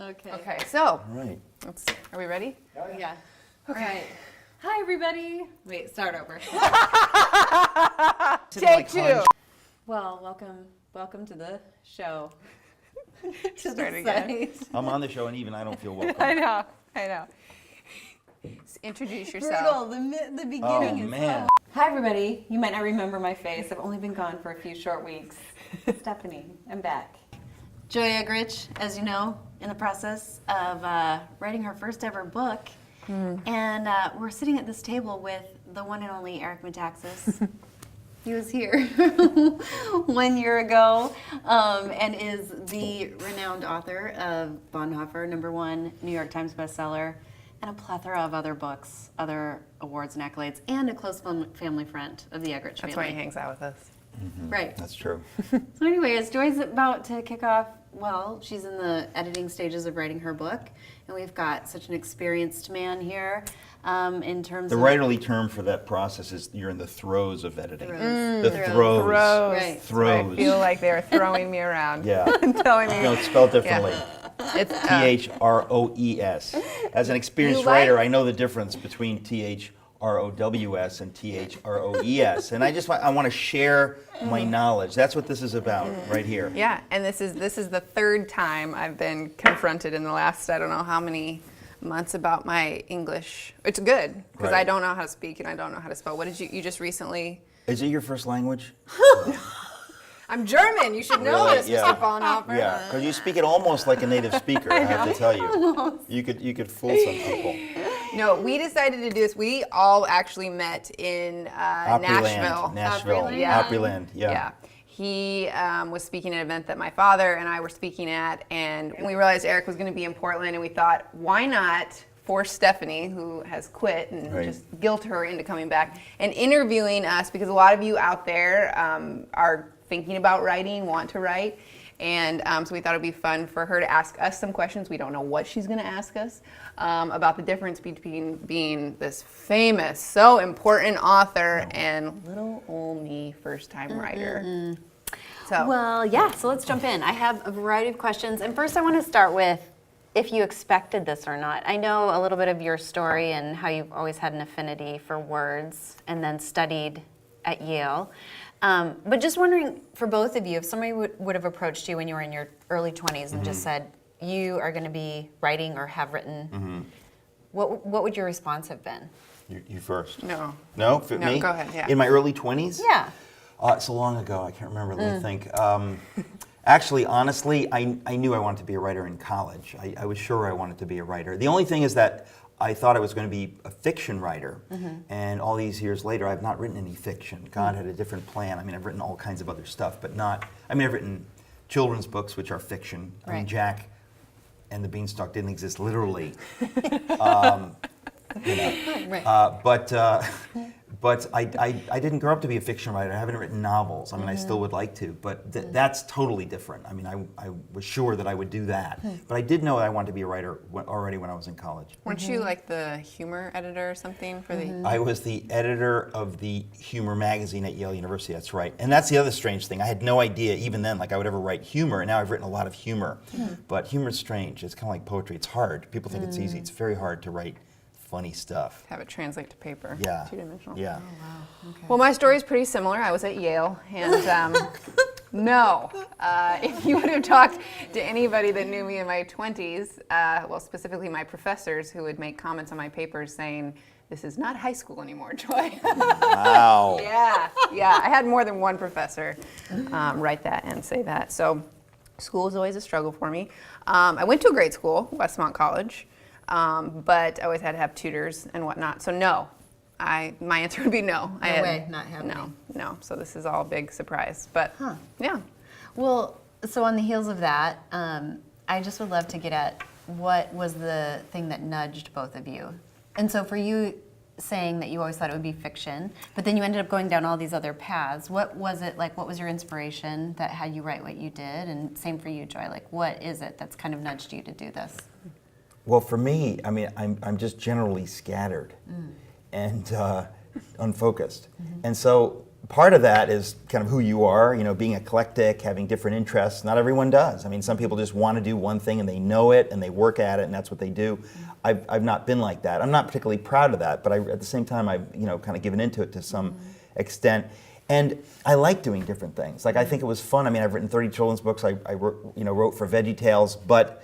Okay. Okay, so All right. are we ready? Yeah. Okay. All right. Hi, everybody. Wait, start over. Take two. Well, welcome to the show. To Start the again. site. I'm on the show, and even I don't feel welcome. I know. Introduce yourself. Brutal. The beginning Oh, is man. Hi, everybody. You might not remember my face. I've only been gone for a few short weeks. Stephanie, I'm back. Joy Eggerichs, as you know, in the process of writing her first ever book. And we're sitting at this table with the one and only Eric Metaxas. He was here 1 year ago and is the renowned author of Bonhoeffer, #1 New York Times bestseller, and a plethora of other books, other awards and accolades, and a close family friend of the Eggerichs family. That's why he hangs out with us. Right. That's true. So anyway, as Joy's about to kick off, well, she's in the editing stages of writing her book, and we've got such an experienced man here in terms The of... writerly term for that process is you're in the throes of editing. Throes. The Throes. throes. Right. Throes. I feel like they're throwing me around. Yeah. And telling me. No, it's spelled differently. It's Throes. As an experienced You like- writer, I know the difference between Throws and Throes. And I want to share my knowledge. That's what this is about right here. Yeah, and this is the third time I've been confronted in the last I don't know how many months about my English. It's good because Right. I don't know how to speak and I don't know how to spell. What did you just recently? Is it your first language? I'm German. You should know Really? this, Yeah. Mr. Bonhoeffer. Yeah, because you speak it almost like a native speaker, I have to tell you. You could fool some people. No, we decided to do this. We all actually met in Nashville. Nashville. Yeah. Opryland, yeah. He was speaking at an event that my father and I were speaking at, and we realized Eric was going to be in Portland, and we thought, why not force Stephanie, who has quit, and Right. just guilt her into coming back and interviewing us, because a lot of you out there are thinking about writing, want to write. And so we thought it would be fun for her to ask us some questions. We don't know what she's going to ask us about the difference between being this famous, so important author and little old me, first-time writer. So Well, yeah, so let's jump in. I have a variety of questions. And first I want to start with if you expected this or not. I know a little bit of your story and how you've always had an affinity for words and then studied at Yale. But just wondering, for both of you, if somebody would have approached you when you were in your early 20s and just said, you are going to be writing or have written, what would your response have been? You first. no. No? No, Me? go ahead, yeah. In my early 20s? Yeah. So long ago, I can't remember. Let me think. Actually, honestly, I knew I wanted to be a writer in college. I was sure I wanted to be a writer. The only thing is that I thought I was going to be a fiction writer, and all these years later, I've not written any fiction. God had a different plan. I mean, I've written all kinds of other stuff, but not. I mean, I've written children's books, which are fiction. I mean, Right. Jack and the Beanstalk didn't exist literally. But I didn't grow up to be a fiction writer. I haven't written novels. I mean, I still would like to, but that's totally different. I mean, I was sure that I would do that. But I did know that I wanted to be a writer already when I was in college. Weren't you like the humor editor or something for the... I was the editor of the humor magazine at Yale University, that's right. And that's the other strange thing. I had no idea even then like I would ever write humor, and now I've written a lot of humor. But humor is strange. It's kind of like poetry. It's hard. People think it's easy. It's very hard to write funny stuff. Have it translate to paper. Yeah. Two-dimensional. Yeah. Well, my story is pretty similar. I was at Yale, and no, if you would have talked to anybody that knew me in my 20s, well, specifically my professors who would make comments on my papers saying, "This is not high school anymore, Joy." Wow. Yeah. I had more than one professor write that and say that. So school was always a struggle for me. I went to a great school, Westmont College, but I always had to have tutors and whatnot. So no. My answer would be no. No way, not happening. No. So this is all a big surprise. But yeah. Well, so on the heels of that, I just would love to get at what was the thing that nudged both of you. And so for you saying that you always thought it would be fiction, but then you ended up going down all these other paths, what was it like? What was your inspiration that had you write what you did? And same for you, Joy. Like, what is it that's kind of nudged you to do this? Well, for me, I mean, I'm just generally scattered and unfocused. And so part of that is kind of who you are, being eclectic, having different interests. Not everyone does. I mean, some people just want to do one thing and they know it and they work at it and that's what they do. I've not been like that. I'm not particularly proud of that, but at the same time, I've kind of given into it to some extent. And I like doing different things. Like, I think it was fun. I mean, I've written 30 children's books. I wrote for Veggie Tales, but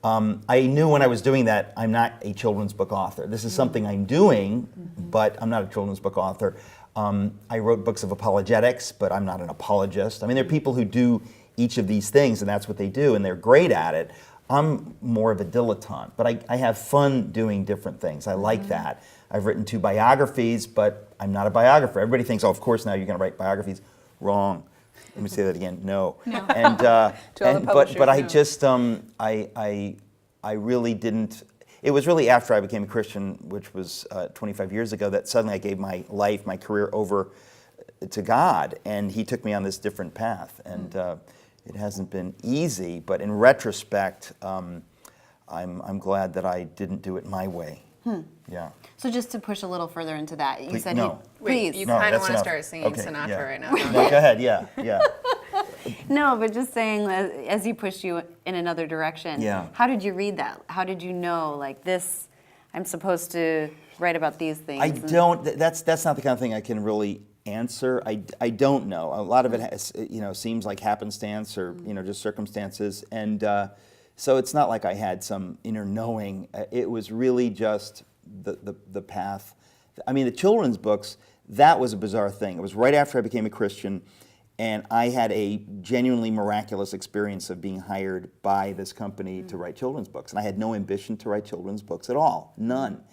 I knew when I was doing that, I'm not a children's book author. This is something I'm doing, but I'm not a children's book author. I wrote books of apologetics, but I'm not an apologist. I mean, there are people who do each of these things, and that's what they do, and they're great at it. I'm more of a dilettante, but I have fun doing different things. I like that. I've written 2 biographies, but I'm not a biographer. Everybody thinks, oh, of course now you're going to write biographies. Wrong. Let me say that again. No. And but I just I really didn't. It was really after I became a Christian, which was 25 years ago, that suddenly I gave my life, my career over to God, and He took me on this different path. And it hasn't been easy, but in retrospect, I'm glad that I didn't do it my way. Yeah. So just to push a little further into that, you said no. please. You No, kind of that's want to enough. start singing Okay, Sinatra yeah. right now. No, go ahead. Yeah. No, but just saying, as He pushed you in another direction, Yeah. how did you read that? How did you know, like, this, I'm supposed to write about these things? I don't. That's not the kind of thing I can really answer. I don't know. A lot of it has, seems like happenstance or just circumstances, and so it's not like I had some inner knowing. It was really just the path. I mean, the children's books, that was a bizarre thing. It was right after I became a Christian, and I had a genuinely miraculous experience of being hired by this company to write children's books, and I had no ambition to write children's books at all, none.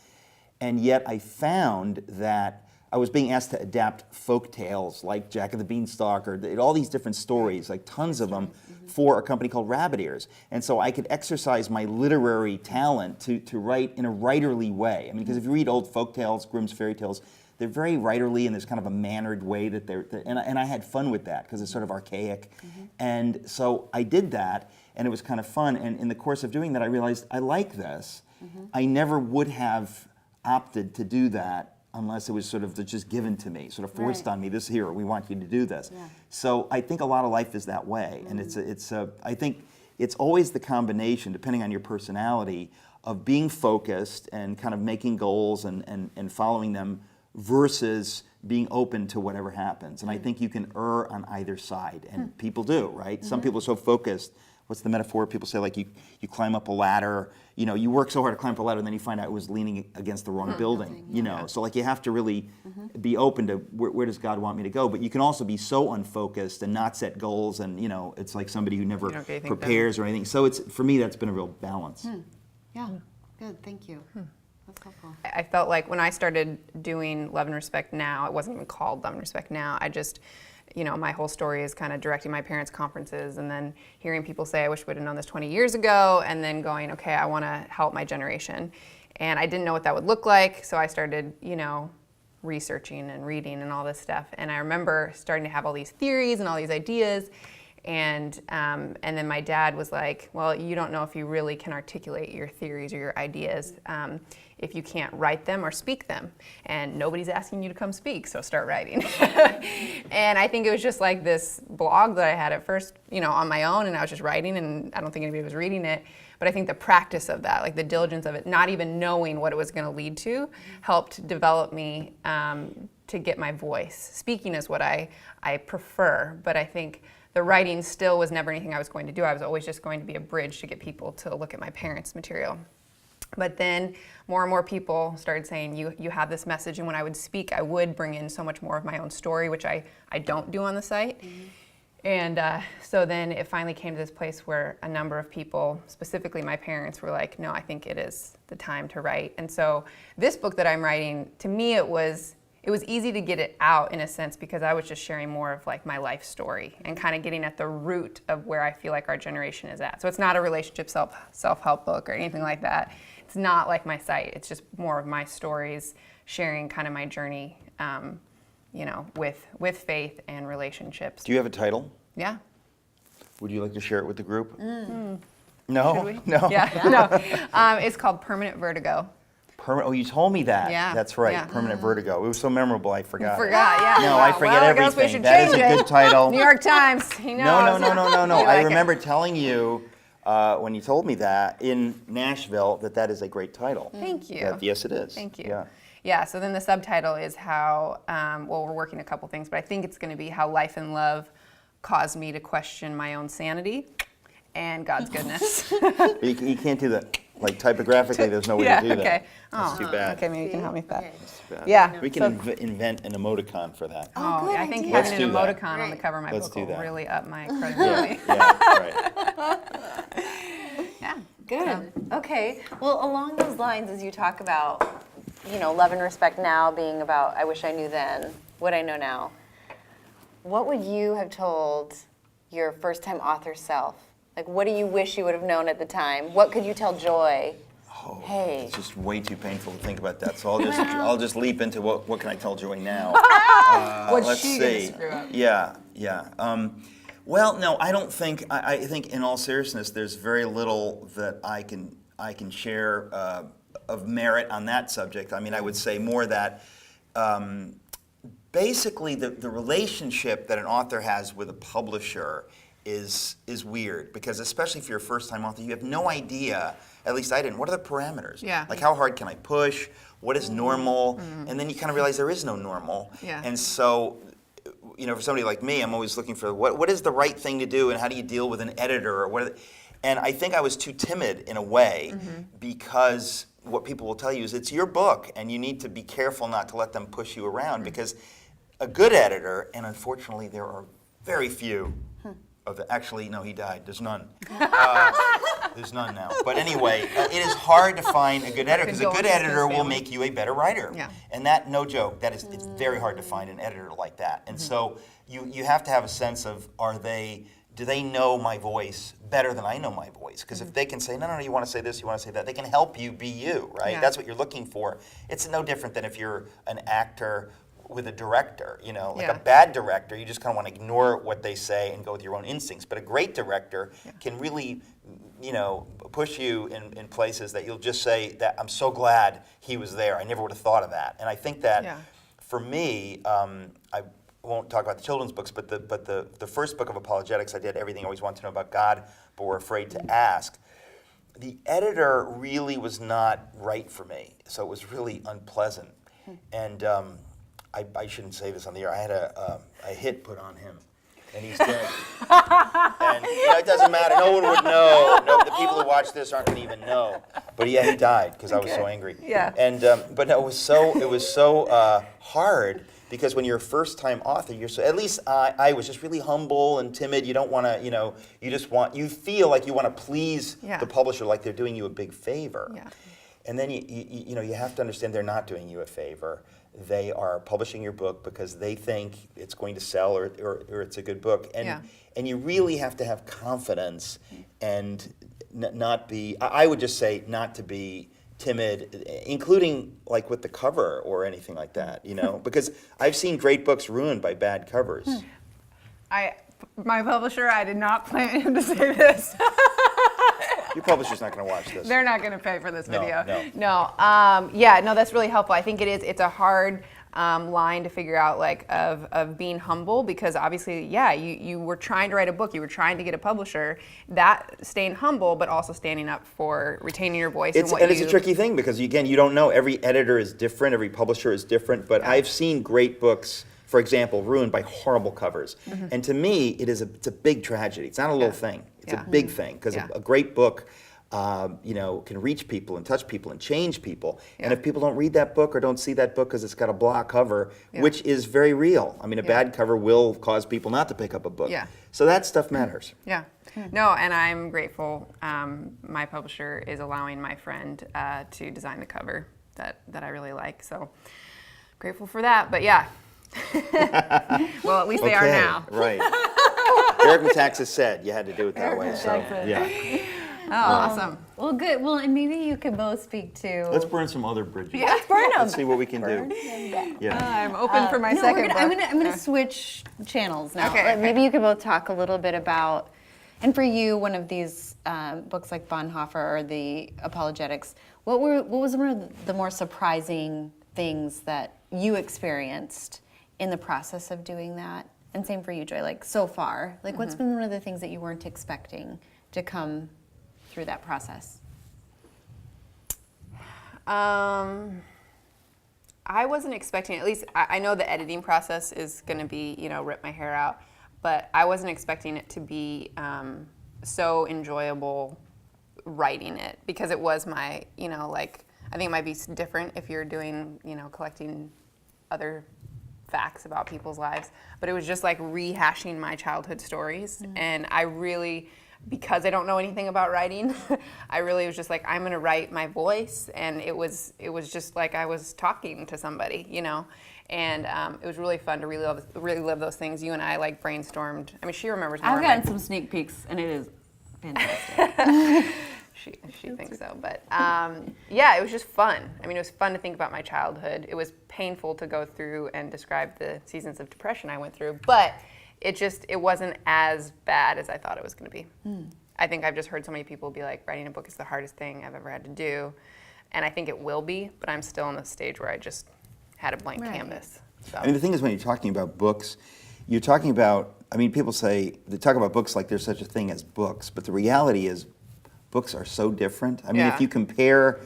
And yet I found that I was being asked to adapt folk tales like Jack of the Beanstalk or all these different stories, like tons of them, for a company called Rabbit Ears. And so I could exercise my literary talent to write in a writerly way. I mean, because if you read old folk tales, Grimm's fairy tales, they're very writerly and there's kind of a mannered way that and I had fun with that because it's sort of archaic. And so I did that and it was kind of fun. And in the course of doing that, I realized I like this. I never would have opted to do that unless it was sort of just given to me, sort of forced on me. This here, we want you to do this. Yeah. So I think a lot of life is that way, and I think it's always the combination, depending on your personality, of being focused and kind of making goals and following them versus being open to whatever happens. And I think you can err on either side, and people do, right? Some people are so focused. What's the metaphor? People say, like, you climb up a ladder, you work so hard to climb up a ladder and then you find out it was leaning against the wrong building, So like you have to really be open to where does God want me to go, but you can also be so unfocused and not set goals and, it's like somebody who never prepares or anything. So for me, that's been a real balance. Yeah, good, thank you. That's helpful. I felt like when I started doing Love and Respect Now, it wasn't even called Love and Respect Now, I just, my whole story is kind of directing my parents' conferences and then hearing people say, I wish we'd have known this 20 years ago, and then going, okay, I want to help my generation. And I didn't know what that would look like, so I started, researching and reading and all this stuff. And I remember starting to have all these theories and all these ideas, and then my dad was like, well, you don't know if you really can articulate your theories or your ideas if you can't write them or speak them. And nobody's asking you to come speak, so start writing. And I think it was just like this blog that I had at first, on my own, and I was just writing, and I don't think anybody was reading it. But I think the practice of that, like the diligence of it, not even knowing what it was going to lead to, helped develop me to get my voice. Speaking is what I prefer, but I think the writing still was never anything I was going to do. I was always just going to be a bridge to get people to look at my parents' material. But then more and more people started saying, you have this message, and when I would speak, I would bring in so much more of my own story, which I don't do on the site. And so then it finally came to this place where a number of people, specifically my parents, were like, no, I think it is the time to write. And so this book that I'm writing, to me it was easy to get it out in a sense because I was just sharing more of like my life story and kind of getting at the root of where I feel like our generation is at. So it's not a relationship self-help book or anything like that. It's not like my site. It's just more of my stories, sharing kind of my journey, with faith and relationships. Do you have a title? Yeah. Would you like to share it with the group? Should No? we? No? Yeah. No. It's called Permanent Vertigo. Oh, you told me that. Yeah, That's right. yeah. Permanent Vertigo. It was so memorable, I forgot. Forgot, yeah. No, I forget I guess we everything. should That is change a it. good title. New York Times. He knows. No. You I like it. remember telling you when you told me that in Nashville that is a great title. Thank you. Yes, it is. Thank you. Yeah. Yeah, so then the subtitle is how, well, we're working a couple things, but I think it's going to be how life and love caused me to question my own sanity and God's goodness. You can't do that. Like typographically, there's no way Yeah, to do that. okay. That's too bad. Okay, maybe you can help me with that. Okay. That's too bad. Yeah. We can invent an emoticon for that. Oh, good I think idea. Let's having an do that. emoticon on the cover of my Let's book do will that. really up my credibility. Right. Yeah. Good. Okay. Well, along those lines, as you talk about, love and respect now being about I wish I knew then, what I know now, what would you have told your first-time author self? Like, what do you wish you would have known at the time? What could you tell Joy? Oh, Hey. it's just way too painful to think about that. So I'll just leap into what can I tell Joy now? What's Let's she see. gonna screw up? Yeah. Well, no, I don't think. I think, in all seriousness, there's very little that I can share of merit on that subject. I mean, I would say more that basically the relationship that an author has with a publisher is weird, because especially if you're a first-time author, you have no idea. At least I didn't. What are the parameters? Yeah. Like, how hard can I push? What is normal? And then you kind of realize there is no normal. Yeah. And so, for somebody like me, I'm always looking for what is the right thing to do, and how do you deal with an editor, or what? And I think I was too timid in a way, because what people will tell you is it's your book, and you need to be careful not to let them push you around, because a good editor, and unfortunately there are very few. Actually, no, he died. There's none. There's none now. But anyway, it is hard to find a good editor, because a good editor will make you a better writer. Yeah. And that, no joke, it's very hard to find an editor like that. And so you have to have a sense of, do they know my voice better than I know my voice? Because if they can say, no, you want to say this, you want to say that, they can help you be you, right? Yeah. That's what you're looking for. It's no different than if you're an actor with a director, like Yeah. a bad director, you just kind of want to ignore what they say and go with your own instincts. But a great director can really, push you in places that you'll just say that I'm so glad he was there. I never would have thought of that. And I think that for me, I won't talk about the children's books, but the first book of apologetics, I did everything I always wanted to know about God, but were afraid to ask. The editor really was not right for me, so it was really unpleasant. And I shouldn't say this on the air. I had a hit put on him, and he's dead. And it doesn't matter. No one would know. No, the people who watch this aren't going to even know. But he died because I was so angry. Yeah. And but no, it was so hard, because when you're a first-time author, at least I was just really humble and timid. You don't want to, you feel like you want to please the publisher, like they're doing you a big favor. Yeah. And then you have to understand they're not doing you a favor. They are publishing your book because they think it's going to sell, or it's a good book. And you really have to have confidence and not be, I would just say, not to be timid, including like with the cover or anything like that, because I've seen great books ruined by bad covers. My publisher, I did not plan him to say this. Your publisher's not going to watch this. They're not going to pay for this No, video. no. No, that's really helpful. I think it's a hard line to figure out, like, of being humble, because obviously, you were trying to write a book, you were trying to get a publisher. That staying humble, but also standing up for retaining your voice. It's a tricky thing, because again, you don't know. Every editor is different. Every publisher is different. But I've seen great books, for example, ruined by horrible covers. And to me, it's a big tragedy. It's not a little thing. It's a big thing, because a great book, can reach people and touch people and change people. And if people don't read that book or don't see that book because it's got a blah cover, which is very real. I mean, a bad cover will cause people not to pick up a book. So that stuff matters. Yeah. No, and I'm grateful. My publisher is allowing my friend to design the cover that I really like. So grateful for that. But yeah. Well, at least they are now. Right. Eric Metaxas said you had to do it that way. So yeah. Oh, awesome. Well, good. Well, and maybe you could both speak to. Let's burn some other bridges. Yeah, let's burn them. Let's see what we can do. Yeah. I'm open for my No, second book. I'm gonna switch channels now. Okay. Maybe you could both talk a little bit about, And for you, one of these books like Bonhoeffer or the Apologetics, what was one of the more surprising things that you experienced in the process of doing that? And same for you, Joy, like so far. Like what's been one of the things that you weren't expecting to come through that process? I wasn't expecting, at least I know the editing process is going to be, rip my hair out, but I wasn't expecting it to be so enjoyable writing it, because it was my, I think it might be different if you're doing, collecting other facts about people's lives, but it was just like rehashing my childhood stories. And I really, because I don't know anything about writing, I really was just like, I'm gonna write my voice, and it was just like I was talking to somebody, and it was really fun to really live those things. You and I like brainstormed. I mean, she remembers more. I've gotten some sneak peeks, and it is fantastic. She thinks so, but yeah, it was just fun. I mean, it was fun to think about my childhood. It was painful to go through and describe the seasons of depression I went through, but it wasn't as bad as I thought it was going to be. I think I've just heard so many people be like, writing a book is the hardest thing I've ever had to do, and I think it will be, but I'm still in the stage where I just had a blank canvas. So. I mean, the thing is, when you're talking about books, you're talking about, people say, they talk about books like there's such a thing as books, but the reality is books are so different. I mean, if you compare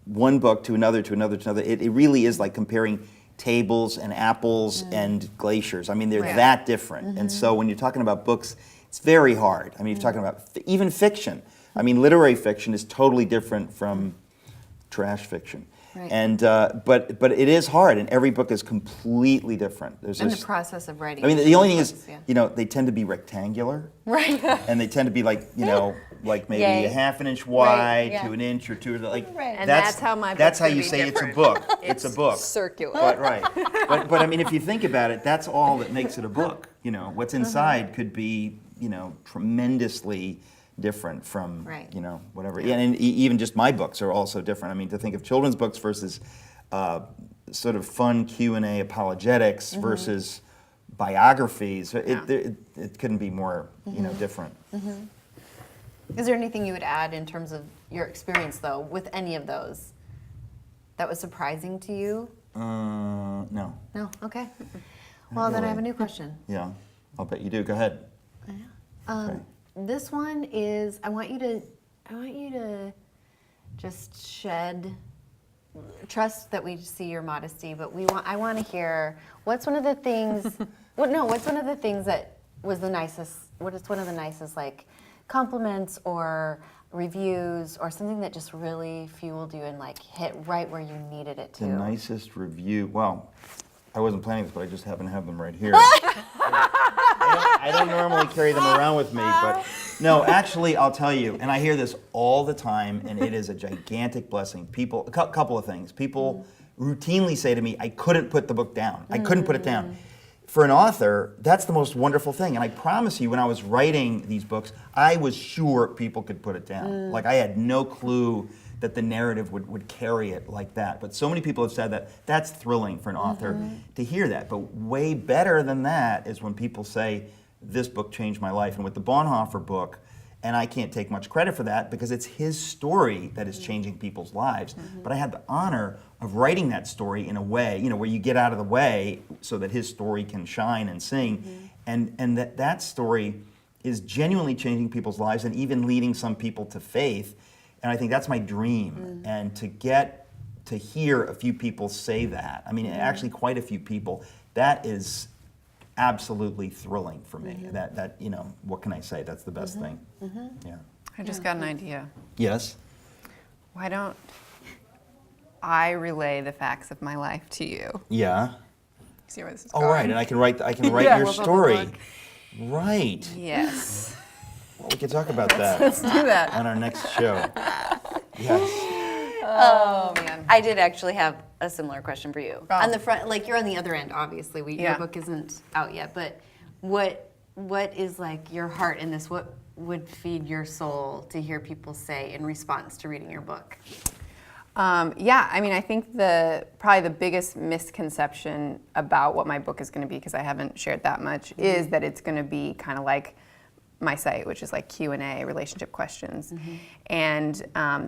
one book to another, it really is like comparing tables and apples and glaciers. I mean, they're that different. And so when you're talking about books, it's very hard. I mean, if you're talking about even fiction. I mean, literary fiction is totally different from trash fiction. Right. And but it is hard, and every book is completely different. And the process of writing. I mean, the only thing is, they tend to be rectangular, right? And they tend to be like, like maybe a half an inch wide to an inch or two. Like And that's how my that's how books you would say be it's a different. book. It's a book. Circular. But, right. But I mean, if you think about it, that's all that makes it a book. What's inside could be, tremendously different from, whatever. Yeah, and even just my books are also different. I mean, to think of children's books versus sort of fun Q&A apologetics versus biographies, it couldn't be more, different. Is there anything you would add in terms of your experience, though, with any of those that was surprising to you? No. No? Okay. Well, then I have a new question. Yeah, I'll bet you do. Go ahead. Okay. This one is, I want you to just shed, trust that we see your modesty, but I want to hear, what's one of the things, what's one of the things that was the nicest, what is one of the nicest, like, compliments or reviews or something that just really fueled you and like hit right where you needed it to? The nicest review, well, I wasn't planning this, but I just happen to have them right here. I don't normally carry them around with me, but no, actually, I'll tell you, and I hear this all the time, and it is a gigantic blessing. A couple of things. People routinely say to me, I couldn't put the book down. I couldn't put it down. For an author, that's the most wonderful thing. And I promise you, when I was writing these books, I was sure people could put it down. Like, I had no clue that the narrative would carry it like that. But so many people have said that. That's thrilling for an author to hear that. But way better than that is when people say, this book changed my life. And with the Bonhoeffer book, and I can't take much credit for that because it's his story that is changing people's lives. But I had the honor of writing that story in a way, where you get out of the way so that his story can shine and sing. And that story is genuinely changing people's lives and even leading some people to faith. And I think that's my dream. And to get to hear a few people say that, I mean, actually quite a few people, that is absolutely thrilling for me. That what can I say? That's the best thing. Yeah. I just got an idea. Yes. Why don't I relay the facts of my life to you? Yeah. See where this is Oh, going? right. And I can write your story. Right. Yes. Well, we can talk about that Let's do that. on our next show. Yes. Oh, man. I did actually have a similar question for you. Oh. On the front, like you're on the other end, obviously. Your Yeah. book isn't out yet, but what is like your heart in this? What would feed your soul to hear people say in response to reading your book? Yeah, I mean, I think probably the biggest misconception about what my book is going to be, because I haven't shared that much, is that it's going to be kind of like my site, which is like Q&A, relationship questions. And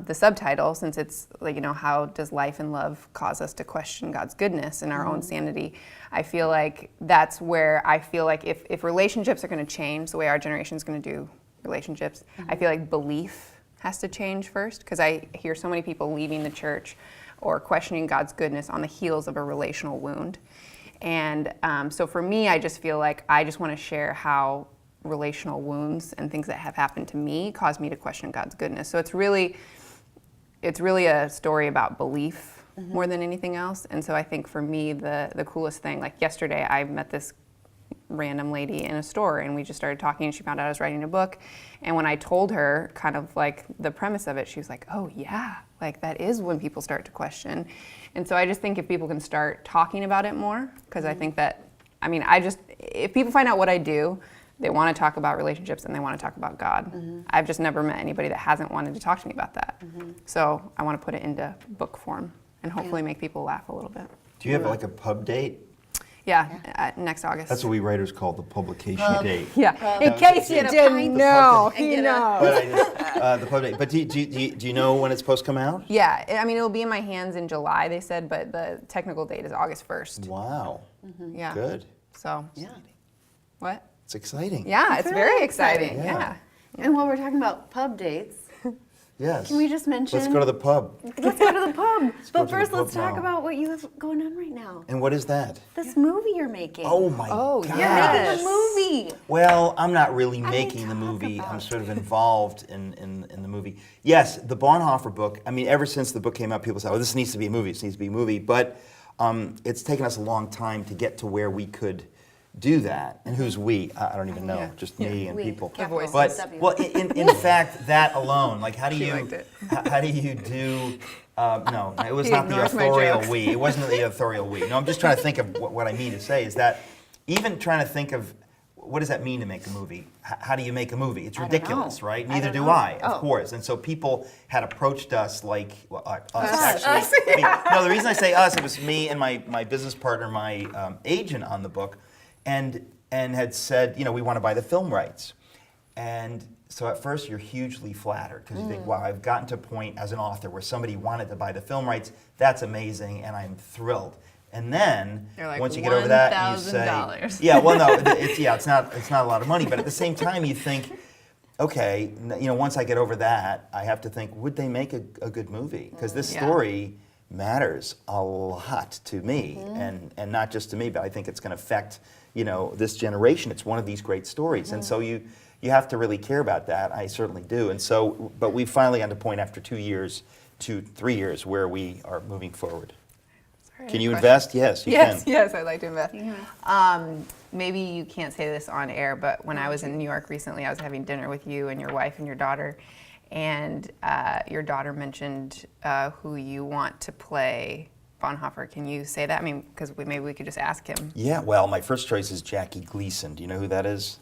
the subtitle, since it's like, how does life and love cause us to question God's goodness and our own sanity? I feel like that's where I feel like if relationships are going to change the way our generation is going to do relationships, I feel like belief has to change first, because I hear so many people leaving the church or questioning God's goodness on the heels of a relational wound. And so for me, I just feel like I just want to share how relational wounds and things that have happened to me caused me to question God's goodness. So it's really a story about belief more than anything else. And so I think for me, the coolest thing, like yesterday, I met this random lady in a store, and we just started talking, and she found out I was writing a book. And when I told her kind of like the premise of it, she was like, oh yeah, like that is when people start to question. And so I just think if people can start talking about it more, because I think that, if people find out what I do, they want to talk about relationships and they want to talk about God. I've just never met anybody that hasn't wanted to talk to me about that. So I want to put it into book form and hopefully make people laugh a little bit. Do you have like a pub date? Yeah, next August. That's what we writers call the publication date. Yeah, in case you didn't know, he knows. But the pub date. But do you know when it's supposed to come out? Yeah, it'll be in my hands in July, they said, but the technical date is August 1st. Wow. Yeah. Good. So, what? It's exciting. Yeah, it's very exciting. exciting. Yeah. And while we're talking about pub dates, Yes. can we just mention? Let's go to the pub. Let's go to the pub. go But to first, the let's pub talk now. about what you have going on right now. And what is that? This movie you're making. Oh my Oh, God. You're yes. making a movie. Well, I'm not really mean, making the talk movie. about I'm sort of involved in the movie. Yes, the Bonhoeffer book, ever since the book came out, people say, oh, this needs to be a movie, this needs to be a movie. But it's taken us a long time to get to where we could do that. And who's we? I don't even know, Yeah. just me and We. people. Capital voices. But, W. well, in fact, that alone, like how do She you, liked it. how do you do, no, it was He not the ignores my authorial jokes. we. It wasn't the authorial we. No, I'm just trying to think of what I mean to say is that even trying to think of what does that mean to make a movie? How do you make a movie? It's I don't ridiculous, know. right? I Neither don't do know. I, of Oh. course. And so people had approached us like, us Us. actually. No, the reason I say us, it was me and my business partner, my agent on the book, and had said, we want to buy the film rights. And so at first you're hugely flattered because you think, wow, I've gotten to a point as an author where somebody wanted to buy the film rights. That's amazing, and I'm thrilled. And then You're like, once you get over that, you say, $1,000. yeah, well, no, it's not a lot of money, but at the same time you think, okay, once I get over that, I have to think, would they make a good movie? Because this Yeah. story matters a lot to me, and not just to me, but I think it's going to affect this generation. It's one of these great stories, and so you have to really care about that. I certainly do, and so, but we finally got to the point after 3 years, where we are moving forward. Sorry, Can you question. invest? Yes, you can. Yes, I'd like to invest. Maybe you can't say this on air, but when I was in New York recently, I was having dinner with you and your wife and your daughter, and your daughter mentioned who you want to play Bonhoeffer. Can you say that? Because maybe we could just ask him. Yeah, well, my first choice is Jackie Gleason. Do you know who that is?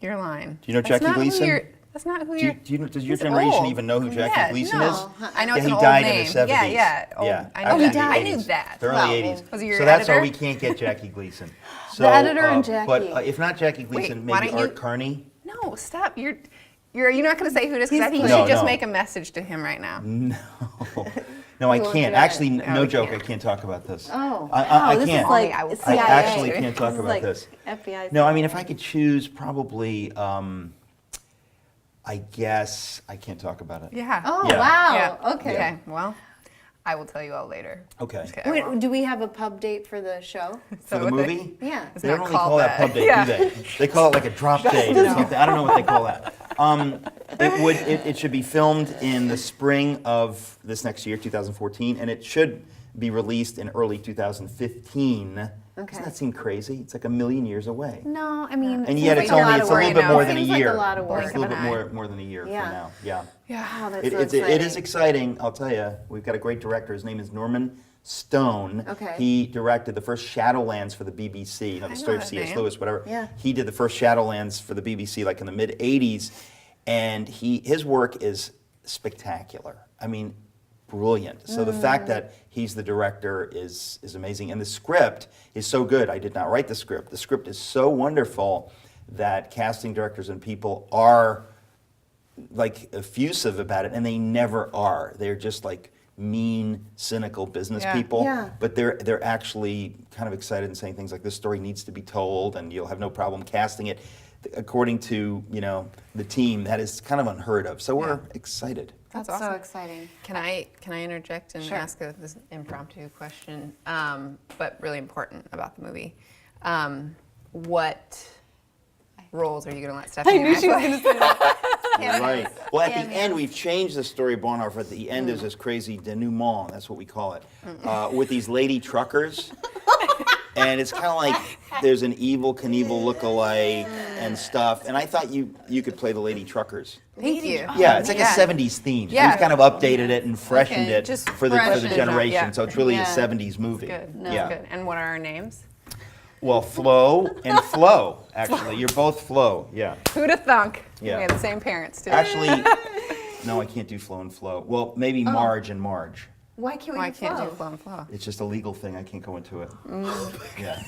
You're lying. Do you know Jackie Gleason? That's not who Do you're. you, does your He's generation old. even know who Jackie Yeah, Gleason no. is? I know Yeah, it's he an old died name. in the 70s. Yeah. Old. Yeah, I know actually that. the I knew 80s. that. The early Wow. 80s. Was he your So that's why editor? we can't get Jackie Gleason. So, editor and Jackie. But if not Jackie Gleason, why maybe don't Art you- Carney. No, stop. You're not going to say who it is because I think you No, should just no. make a message to him right now. No, I won't can't. do it. Actually, No, no we joke. can't. I can't talk about this. Oh, I this can't. is like I will- I CIA. actually can't talk This is about like this. FBI. No, if I could choose, probably, I guess I can't talk about it. Yeah. Oh, Yeah. wow. Yeah. Okay. Okay. Well, I will tell you all later. Okay. Just kidding, I Wait, won't. do we have a pub date for the show? For the what they- movie? Yeah. It's They not don't really called call that that. pub date, Yeah. do they? They call it like a drop date or something. I don't know what they call that. It should be filmed in the spring of this next year, 2014, and it should be released in early 2015. Okay. Doesn't that seem crazy? It's like a million years away. No, I mean. And yet seems it's like only lot it's of a little work. bit more now. than a Seems like year. a lot of It's work. a little bit Blink of an more than a year Yeah. from now. Yeah. Yeah. Wow, that's It, so it's, exciting. it is exciting, I'll tell you. We've got a great director. His name is Norman Stone. Okay. He directed the first Shadowlands for the BBC, the know story of that C.S. name. Lewis, whatever. Yeah. He did the first Shadowlands for the BBC like in the mid-'80s, and his work is spectacular. Brilliant. So the fact that he's the director is amazing. And the script is so good. I did not write the script. The script is so wonderful that casting directors and people are like effusive about it, and they never are. They're just like mean, cynical business Yeah. people. Yeah. But they're actually kind of excited and saying things like, "This story needs to be told, and you'll have no problem casting it." According to the team, that is kind of unheard of. So we're excited. That's so awesome. exciting. Can I interject and Sure. ask this impromptu question, but really important about the movie? What roles are you going to let Stephanie? I knew she was going to say that. Right. Well, at the Cameos. end, we've changed the story of Bonhoeffer. At the end, there's this crazy denouement, that's what we call it, with these lady truckers. And it's kind of like there's an Evil Knievel look-alike and stuff. And I thought you could play the lady truckers. Thank you. Yeah, it's like Yeah. a 70s theme. Yeah. We've kind of updated it and freshened Okay, it just for the freshened it up, generation. yeah. So it's really Yeah. a 70s movie. Good. No. Yeah. Good. And what are our names? Well, Flo and Flo, actually. You're both Flo, yeah. Who'da thunk? Yeah. We had the same parents too. Actually, no, I can't do Flo and Flo. Well, maybe Marge and Marge. Why can't we Why do can't Flo? do Flo and Flo? It's just a legal thing. I can't go into it. Yeah.